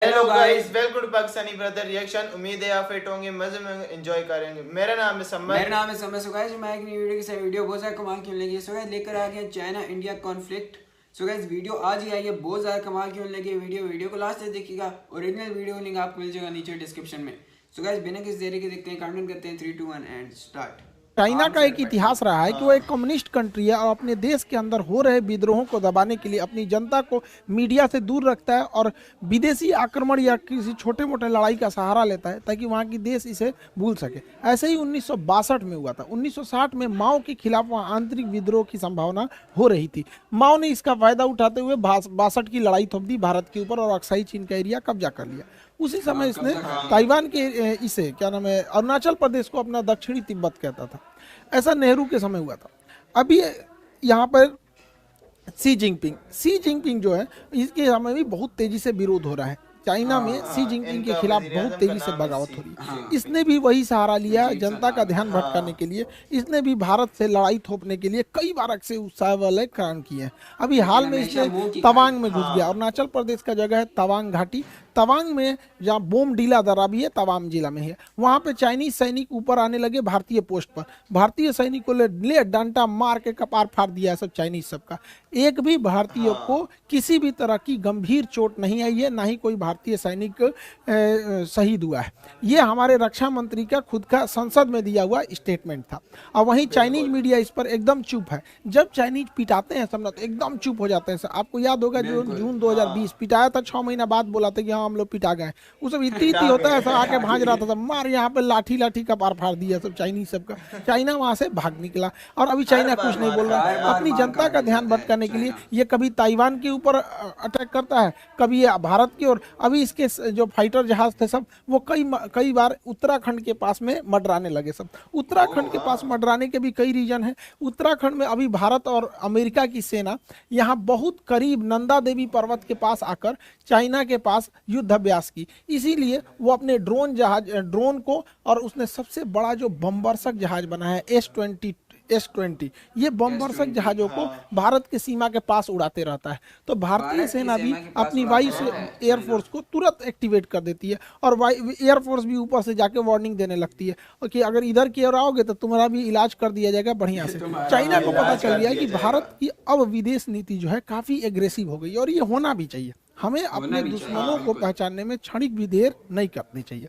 Hello guys, welcome to Pakistani brother reaction. उम्मीद है आप फिट होंगे, मजे में एंजॉय करेंगे। मेरा नाम है सम्मत। मेरा नाम है समय। सो गाइस, मैं एक नई वीडियो के साथ वीडियो बहुत ज़्यादा कमाल की होने लगी है। सो गाइस, लेकर आ गए China India conflict. So guys, video आज ही आई है, बहुत ज़्यादा कमाल की होने लगी है। वीडियो को लास्ट तक देखिएगा। ओरिजिनल वीडियो लिंक आपको मिल जाएगा नीचे डिस्क्रिप्शन में। सो गाइस, बिना किसी देरी के देखते हैं, काउंटडाउन करते हैं 3 2 1 एंड स्टार्ट। चाइना आर्म्स का एंड एक फाइटिंग। इतिहास रहा है कि वो एक कम्युनिस्ट कंट्री है और अपने देश के अंदर हो रहे विद्रोहों को दबाने के लिए अपनी जनता को मीडिया से दूर रखता है और विदेशी आक्रमण या किसी छोटे मोटे लड़ाई का सहारा लेता है ताकि वहाँ की देश इसे भूल सके। ऐसे ही 1962 में हुआ था। 1960 में माओ के खिलाफ वहाँ आंतरिक विद्रोह की संभावना हो रही थी। माओ ने इसका फायदा उठाते हुए 62 की लड़ाई थोप दी भारत के ऊपर और अक्साई चीन का एरिया कब्जा कर लिया। उसी समय इसने ताइवान के इसे क्या नाम है, अरुणाचल प्रदेश को अपना दक्षिणी तिब्बत कहता था। ऐसा नेहरू के समय हुआ था। अभी यहाँ पर सी जिनपिंग जो है, इसके समय भी बहुत तेजी से विरोध हो रहा है। चाइना में सी जिनपिंग के खिलाफ बहुत तेजी से बगावत हो रही है। इसने भी वही सहारा लिया जनता का ध्यान भटकाने के लिए। इसने भी भारत से लड़ाई थोपने के लिए कई बार अक्सर उत्साह वाले काम किए हैं। अभी हाल में इसने तवांग में घुस गया। अरुणाचल प्रदेश का जगह है तवांग घाटी। तवांग में जहाँ बोम डीला दर्रा भी है, तवांग जिला में है, वहाँ पे चाइनीज सैनिक ऊपर आने लगे भारतीय पोस्ट पर। भारतीय सैनिकों ले डंडा मार के कपार फाड़ दिया सब चाइनीज सबका। एक भी भारतीय को किसी भी तरह की गंभीर चोट नहीं आई है, ना ही कोई भारतीय सैनिक शहीद हुआ है। ये हमारे रक्षा मंत्री का खुद का संसद में दिया हुआ स्टेटमेंट था। और वहीं चाइनीज मीडिया इस पर एकदम चुप है। जब चाइनीज पिटाते हैं सब ना तो एकदम चुप हो जाते हैं। आपको याद होगा जो जून 2020 पिटाया था, 6 महीना बाद बोला था कि हाँ हम लोग पिटा गए। वो सब इतनी होता है, सब आके भाज रहा था, सब मार यहाँ पे लाठी लाठी का पार फाड़ दिया सब चाइनीज सबका। चाइना वहां से भाग निकला और अभी चाइना कुछ नहीं बोल रहा है। अपनी जनता का ध्यान भटकाने के लिए ये कभी ताइवान के ऊपर अटैक करता है, कभी ये भारत की ओर। अभी इसके जो फाइटर जहाज थे सब वो कई बार उत्तराखंड के पास में मडराने लगे सब। उत्तराखंड के पास मडराने के भी कई रीजन है। उत्तराखंड में अभी भारत और अमेरिका की सेना यहाँ बहुत करीब नंदा देवी पर्वत के पास आकर चाइना के पास युद्ध अभ्यास की। इसीलिए वो अपने ड्रोन को, और उसने सबसे बड़ा जो बमवर्षक जहाज बनाया है S-20, ये बमवर्षक जहाजों को भारत के सीमा के पास उड़ाते रहता है। तो भारतीय सेना भी अपनी वायु एयरफोर्स को तुरंत एक्टिवेट कर देती है और एयरफोर्स भी ऊपर से जाके वार्निंग देने लगती है कि अगर इधर की ओर आओगे तो तुम्हारा भी इलाज कर दिया जाएगा बढ़िया से। चाइना को पता चल गया है कि भारत की अब विदेश नीति जो है काफी एग्रेसिव हो गई और ये होना भी चाहिए। हमें अपने दुश्मनों को पहचानने में क्षणिक भी देर नहीं करनी चाहिए।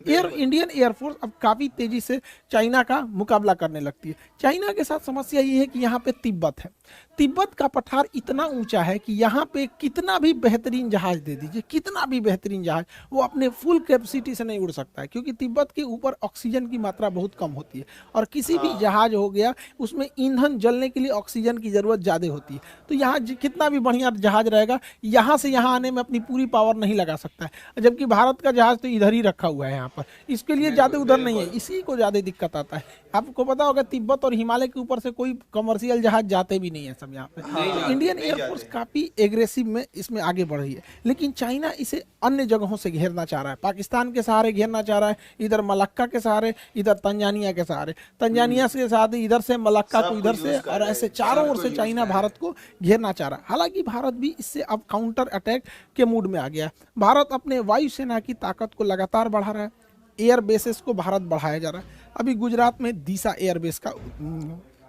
इंडियन एयरफोर्स अब काफ़ी तेजी से चाइना का मुकाबला करने लगती है। चाइना के साथ समस्या ये है कि यहाँ पे तिब्बत है। तिब्बत का पठार इतना ऊंचा है कि यहाँ पे कितना भी बेहतरीन जहाज दे दीजिए, कितना भी बेहतरीन जहाज, वो अपने फुल कैपेसिटी से नहीं उड़ सकता है, क्योंकि तिब्बत के ऊपर ऑक्सीजन की मात्रा बहुत कम होती है और किसी भी जहाज हो गया उसमें ईंधन जलने के लिए ऑक्सीजन की ज़रूरत ज़्यादा होती है। तो यहाँ कितना भी बढ़िया जहाज रहेगा, यहाँ से यहाँ आने में अपनी पूरी पावर नहीं लगा सकता है। जबकि भारत का जहाज तो इधर ही रखा हुआ है यहाँ पर, इसके लिए ज़्यादा उधर नहीं है, इसी को ज़्यादा दिक्कत आता है। आपको पता होगा तिब्बत और हिमालय के ऊपर से कोई कमर्शियल जहाज जाते भी नहीं है सब यहाँ पे। तो इंडियन एयरफोर्स काफ़ी एग्रेसिव में इसमें आगे बढ़ रही है। लेकिन चाइना इसे अन्य जगहों से घेरना चाह रहा है। पाकिस्तान के सहारे घेरना चाह रहा है, इधर मलक्का के सहारे, इधर तंजानिया के सहारे, तंजानिया के साथ इधर से मलक्का को इधर से, और ऐसे चारों ओर से चाइना भारत को घेरना चाह रहा है। हालांकि भारत भी इससे अब काउंटर अटैक के मूड में आ गया है। भारत अपने वायुसेना की ताकत को लगातार बढ़ा रहा है। एयर बेसेस को भारत बढ़ाया जा रहा है। अभी गुजरात में दीसा एयरबेस का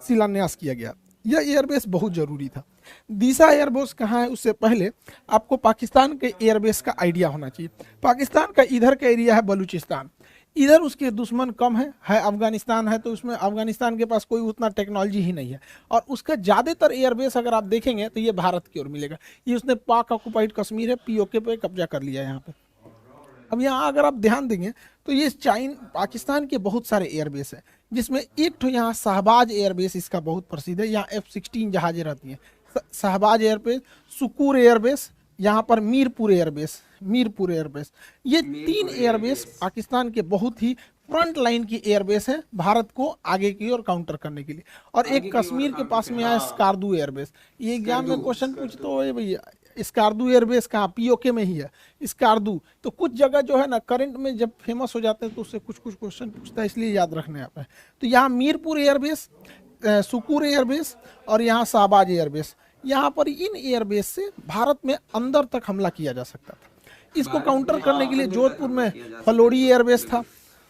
शिलान्यास किया गया। यह एयरबेस बहुत ज़रूरी था। दीसा एयरबेस कहाँ है, उससे पहले आपको पाकिस्तान के एयरबेस का आइडिया होना चाहिए। पाकिस्तान का इधर का एरिया है बलूचिस्तान, इधर उसके दुश्मन कम है अफगानिस्तान है, तो उसमें अफगानिस्तान के पास कोई उतना टेक्नोलॉजी ही नहीं है। और उसका ज़्यादातर एयरबेस अगर आप देखेंगे तो ये भारत की ओर मिलेगा। ये उसने पाक ऑक्युपाइड कश्मीर है, POK पे कब्जा कर लिया है यहाँ पे। अब यहाँ अगर आप ध्यान देंगे तो ये पाकिस्तान के बहुत सारे एयरबेस हैं, जिसमें एक तो यहाँ शहबाज एयरबेस इसका बहुत प्रसिद्ध है। यहाँ F-16 जहाजें रहती हैं। शहबाज एयरबेस, सुकूर एयरबेस, यहाँ पर मीरपुर एयरबेस, ये 3 एयरबेस पाकिस्तान के बहुत ही फ्रंट लाइन की एयरबेस है भारत को आगे की ओर काउंटर करने के लिए। और एक कश्मीर के पास में आया स्कार्दू एयरबेस। ये एग्जाम में क्वेश्चन पूछते हो भैया स्कार्दू एयरबेस कहाँ, POK में ही है स्कार्दू। तो कुछ जगह जो है ना करंट में जब फेमस हो जाते हैं तो उससे कुछ क्वेश्चन पूछता है, इसलिए याद रखने आप है। तो यहाँ मीरपुर एयरबेस, सुकूर एयरबेस और यहाँ शहबाज एयरबेस, यहाँ पर इन एयरबेस से भारत में अंदर तक हमला किया जा सकता था। इसको काउंटर करने के लिए जोधपुर में फलोड़ी एयरबेस था,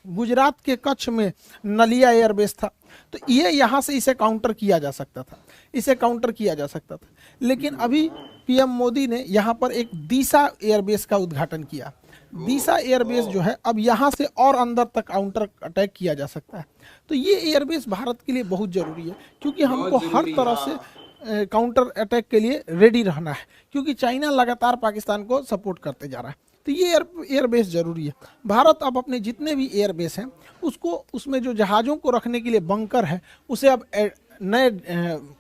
गुजरात के कच्छ में नलिया एयरबेस था। तो ये यहाँ से इसे काउंटर किया जा सकता था, इसे काउंटर किया जा सकता था। लेकिन अभी पीएम मोदी ने यहाँ पर एक दीसा एयरबेस का उद्घाटन किया। दीसा एयरबेस जो है अब यहाँ से और अंदर तक काउंटर अटैक किया जा सकता है। तो ये एयरबेस भारत के लिए बहुत ज़रूरी है, क्योंकि हमको हर तरह से काउंटर अटैक के लिए रेडी रहना है, क्योंकि चाइना लगातार पाकिस्तान को सपोर्ट करते जा रहा है। तो ये एयरबेस ज़रूरी है। भारत अब अपने जितने भी एयरबेस हैं उसको, उसमें जो जहाज़ों को रखने के लिए बंकर है उसे अब नए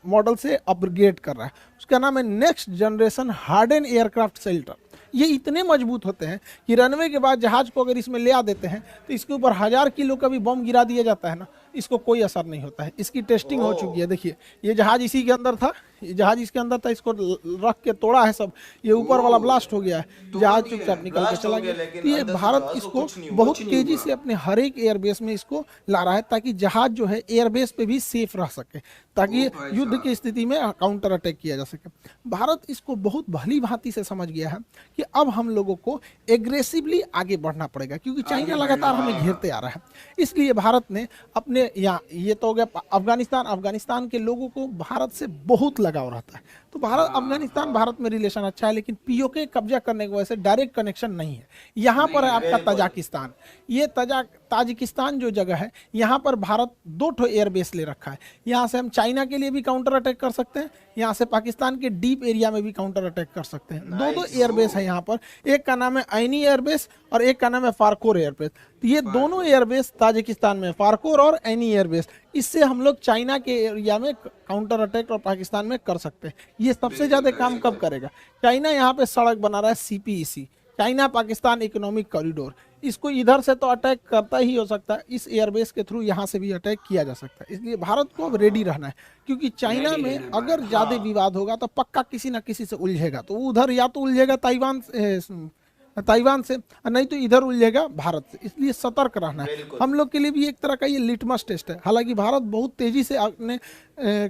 मॉडल से अपग्रेड कर रहा है। उसका नाम है next generation harden aircraft shelter. ये इतने मजबूत होते हैं कि रनवे के बाद जहाज़ को अगर इसमें ले आ देते हैं तो इसके ऊपर 1000 किलो का भी बम गिरा दिया जाता है ना, इसको कोई असर नहीं होता है। इसकी टेस्टिंग हो चुकी है। देखिए ये जहाज़ इसी के अंदर था, ये जहाज़ इसके अंदर था, इसको रख के तोड़ा है सब, ये ऊपर वाला ब्लास्ट हो गया है, जहाज़ चुपचाप निकल के चला गया। तो ये भारत इसको बहुत तेज़ी से अपने हर एक एयरबेस में इसको ला रहा है, ताकि जहाज़ जो है एयरबेस पे भी सेफ रह सके, ताकि युद्ध की स्थिति में काउंटर अटैक किया जा सके। भारत इसको बहुत भली भांति से समझ गया है कि अब हम लोगों को एग्रेसिवली आगे बढ़ना पड़ेगा, क्योंकि चाइना लगातार हमें घेरते आ रहा है। इसलिए भारत ने अपने यहाँ, ये तो हो गया अफगानिस्तान के लोगों को भारत से बहुत लगाव रहता है। तो भारत अफगानिस्तान भारत में रिलेशन अच्छा है, लेकिन पीओके कब्जा करने की वजह से डायरेक्ट कनेक्शन नहीं है। यहाँ पर है आपका तजाकिस्तान, ये ताजिकिस्तान जो जगह है, यहाँ पर भारत 2 एयरबेस ले रखा है। यहाँ से हम चाइना के लिए भी काउंटर अटैक कर सकते हैं, यहाँ से पाकिस्तान के डीप एरिया में भी काउंटर अटैक कर सकते हैं। 2 एयरबेस है यहाँ पर, एक का नाम है ऐनी एयरबेस और एक का नाम है फारकोर एयरबेस। तो ये दोनों एयरबेस ताजिकिस्तान में, फारकोर और ऐनी एयरबेस, इससे हम लोग चाइना के एरिया में काउंटर अटैक और पाकिस्तान में कर सकते हैं। ये सबसे ज़्यादा काम कब करेगा? चाइना यहाँ पे सड़क बना रहा है CPEC, China Pakistan economic corridor, इसको इधर से तो अटैक करता ही हो सकता है, इस एयरबेस के थ्रू यहाँ से भी अटैक किया जा सकता है। इसलिए भारत को अब रेडी रहना है, क्योंकि चाइना में अगर ज़्यादा विवाद होगा तो पक्का किसी ना किसी से उलझेगा। तो उधर या तो उलझेगा ताइवान से, नहीं तो इधर उलझेगा भारत से। इसलिए सतर्क रहना है। हम लोग के लिए भी एक तरह का ये लिटमस टेस्ट है। हालांकि भारत बहुत तेजी से अपने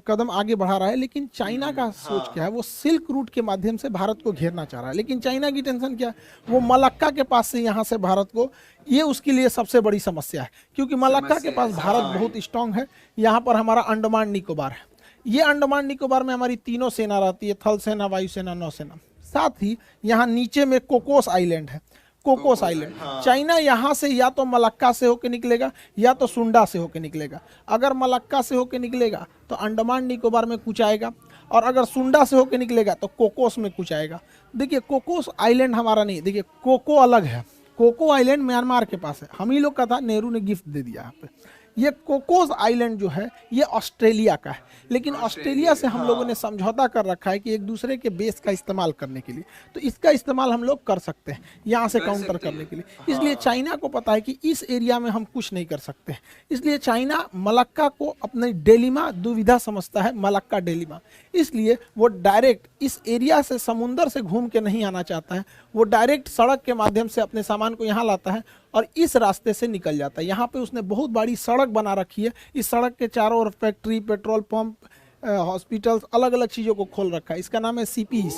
कदम आगे बढ़ा रहा है, लेकिन चाइना का सोच क्या है, वो सिल्क रूट के माध्यम से भारत को घेरना चाह रहा है। लेकिन चाइना की टेंशन क्या है, वो मलक्का के पास से यहाँ से भारत को, ये उसके लिए सबसे बड़ी समस्या है, क्योंकि मलक्का के पास भारत बहुत स्ट्रांग है। यहाँ पर हमारा अंडमान निकोबार है, ये अंडमान निकोबार में हमारी तीनों सेना रहती है, थल सेना, वायुसेना, नौसेना। साथ ही यहाँ नीचे में कोकोस आइलैंड है, कोकोस आइलैंड। चाइना यहाँ से या तो मलक्का से होकर निकलेगा या तो सुंडा से होकर निकलेगा। अगर मलक्का से होकर निकलेगा तो अंडमान निकोबार में कुछ आएगा, और अगर सुंडा से होकर निकलेगा तो कोकोस में कुछ आएगा। देखिए कोकोस आइलैंड हमारा नहीं, देखिए कोको अलग है। कोको आइलैंड म्यांमार के पास है, हम ही लोग का था, नेहरू ने गिफ्ट दे दिया यहाँ पे। ये कोकोस आइलैंड जो है ये ऑस्ट्रेलिया का है, लेकिन ऑस्ट्रेलिया से हम लोगों ने समझौता कर रखा है कि एक दूसरे के बेस का इस्तेमाल करने के लिए, तो इसका इस्तेमाल हम लोग कर सकते हैं यहाँ से काउंटर करने के लिए। इसलिए चाइना को पता है कि इस एरिया में हम कुछ नहीं कर सकते, इसलिए चाइना मलक्का को अपनी डेलिमा दुविधा समझता है, मलक्का डेलिमा। इसलिए वो डायरेक्ट इस एरिया से समुंदर से घूम के नहीं आना चाहता है, वो डायरेक्ट सड़क के माध्यम से अपने सामान को यहाँ लाता है और इस रास्ते से निकल जाता है। यहाँ पे उसने बहुत बड़ी सड़क बना रखी है, इस सड़क के चारों ओर फैक्ट्री, पेट्रोल पंप, हॉस्पिटल्स, अलग अलग चीज़ों को खोल रखा है। इसका नाम है CPEC।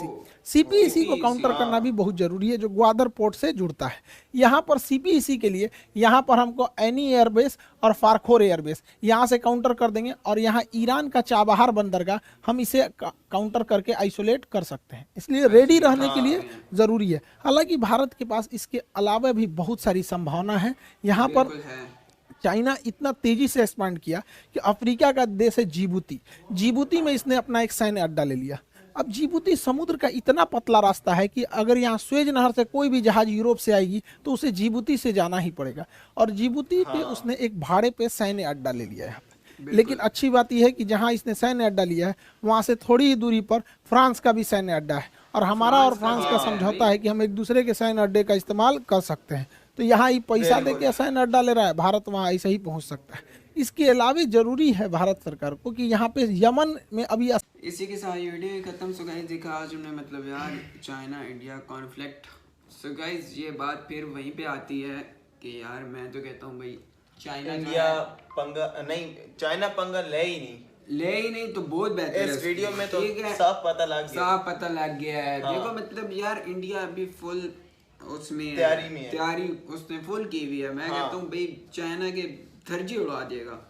CPEC को काउंटर करना भी बहुत ज़रूरी है, जो ग्वादर पोर्ट से जुड़ता है। यहाँ पर CPEC के लिए यहाँ पर हमको ऐनी एयरबेस और फारखोर एयरबेस यहाँ से काउंटर कर देंगे, और यहाँ ईरान का चाबहार बंदरगाह हम इसे काउंटर करके आइसोलेट कर सकते हैं। इसलिए रेडी रहने के लिए ज़रूरी है। हालांकि भारत के पास इसके अलावा भी बहुत सारी संभावना है। यहाँ पर चाइना इतना तेजी से एक्सपांड किया कि अफ्रीका का देश है जिबूती में इसने अपना एक सैन्य अड्डा ले लिया। अब जिबूती समुद्र का इतना पतला रास्ता है कि अगर यहाँ स्वेज नहर से कोई भी जहाज यूरोप से आएगी तो उसे जिबूती से जाना ही पड़ेगा, और जिबूती पे उसने एक भाड़े पे सैन्य अड्डा ले लिया है। लेकिन अच्छी बात यह है कि जहाँ इसने सैन्य अड्डा लिया है वहाँ से थोड़ी ही दूरी पर फ्रांस का भी सैन्य अड्डा है, और हमारा और फ्रांस का समझौता है कि हम एक दूसरे के सैन्य अड्डे का इस्तेमाल कर सकते हैं। तो यहाँ ही पैसा दे के सैन्य अड्डा ले रहा है, भारत वहाँ ऐसे ही पहुँच सकता है। इसके अलावा जरूरी है भारत सरकार को कि यहाँ पे यमन में अभी इसी के साथ ये वीडियो खत्म। सो गाइस देखा आज हमने मतलब यार China India conflict. So guys ये बात फिर वहीं पे आती है कि यार मैं तो कहता हूँ भाई चाइना इंडिया पंगा नहीं, चाइना पंगा ले ही नहीं तो बहुत बेहतर है। इस वीडियो में तो साफ पता लग गया है। देखो मतलब यार इंडिया अभी फुल उसमें तैयारी उसने फुल की हुई है। मैं कहता हूँ भाई चाइना के धर्जी उड़ा देगा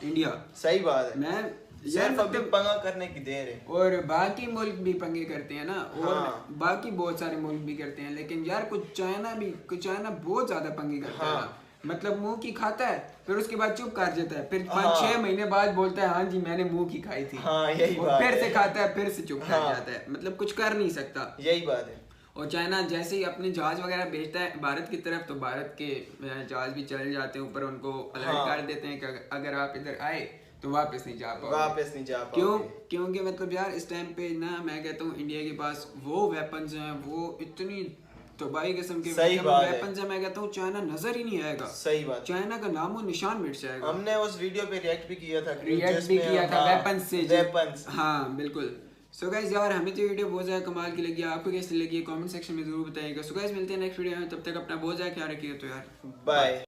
इंडिया। सही बात है। मैं सिर्फ अभी पंगा करने की देर है। और बाकी मुल्क भी पंगे करते हैं ना, और बाकी बहुत सारे मुल्क भी करते हैं, लेकिन यार कुछ चाइना बहुत ज्यादा पंगे करता है ना। मतलब मुंह की खाता है, फिर उसके बाद चुप कर जाता है, फिर 5-6 महीने बाद बोलता है हाँ जी मैंने मुंह की खाई थी। यही और बात फिर से खाता है, फिर से चुप कर जाता है, मतलब कुछ कर नहीं सकता। यही बात है। और चाइना जैसे ही अपने जहाज वगैरह भेजता है भारत की तरफ, तो भारत के जहाज भी चले जाते हैं ऊपर, उनको अलर्ट कर देते हैं कि अगर आप इधर आए तो वापस नहीं जा पाओगे। क्योंकि मतलब यार इस टाइम पे ना मैं कहता हूँ इंडिया के पास वो वेपन्स हैं, वो इतनी तबाही किस्म के वेपन्स हैं, मैं कहता हूँ चाइना नजर ही नहीं आएगा। सही बात। चाइना का नामो निशान मिट जाएगा। हमने उस वीडियो पे रिएक्ट भी किया था वेपन्स से। हाँ बिल्कुल। सो गाइस यार हमें तो वीडियो बहुत ज़्यादा कमाल की लगी, आपको कैसी लगी कमेंट सेक्शन में जरूर बताइएगा। सो गाइस मिलते हैं नेक्स्ट वीडियो में, तब तक अपना बहुत ज़्यादा ख्याल रखिएगा। तो यार बाय।